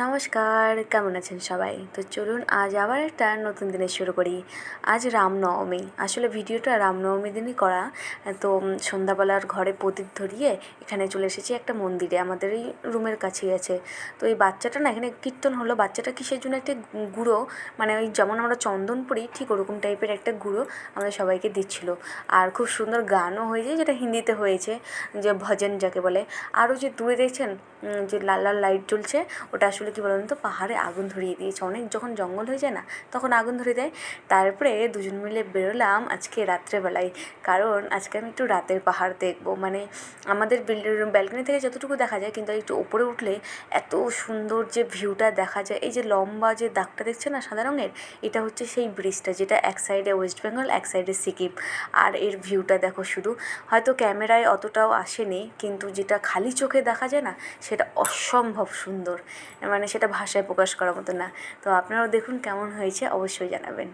নমস্কার, কেমন আছেন সবাই? তো চলুন আজ আবার একটা নতুন দিনের শুরু করি। আজ রামনবমী। আসলে ভিডিওটা রামনবমীর দিনই করা। তো সন্ধ্যাবেলার ঘরে প্রদীপ ধরিয়ে এখানে চলে এসেছি একটা মন্দিরে, আমাদের এই রুমের কাছেই আছে। তো এই বাচ্চাটা না এখানে কীর্তন হলো, বাচ্চাটা কিসের জন্য একটা গুঁড়ো, মানে ওই যেমন আমরা চন্দন পড়ি ঠিক ওরকম টাইপের একটা গুঁড়ো আমাদের সবাইকে দিচ্ছিলো। আর খুব সুন্দর গানও হয়েছে, যেটা হিন্দিতে হয়েছে, যে ভজন যাকে বলে। আরও যে দূরে দেখছেন যে লাল লাল লাইট জ্বলছে, ওটা আসলে কী বলুন তো, পাহাড়ে আগুন ধরিয়ে দিয়েছে। অনেক যখন জঙ্গল হয়ে যায় না, তখন আগুন ধরিয়ে দেয়। তারপরে দুজন মিলে বেরোলাম আজকে রাত্রেবেলায়, কারণ আজকে আমি একটু রাতের পাহাড় দেখবো। মানে আমাদের ব্যালকনি থেকে যতটুকু দেখা যায়, কিন্তু একটু ওপরে উঠলে এত সুন্দর যে ভিউটা দেখা যায়। এই যে লম্বা যে দাগটা দেখছেন না সাদা রঙের, এটা হচ্ছে সেই ব্রিজটা, যেটা এক সাইডে ওয়েস্ট বেঙ্গল, এক সাইডে সিকিম। আর এর ভিউটা দেখো শুধু, হয়তো ক্যামেরায় অতটাও আসেনি, কিন্তু যেটা খালি চোখে দেখা যায় না, সেটা অসম্ভব সুন্দর। মানে সেটা ভাষায় প্রকাশ করার মতো না। তো আপনারাও দেখুন কেমন হয়েছে, অবশ্যই জানাবেন।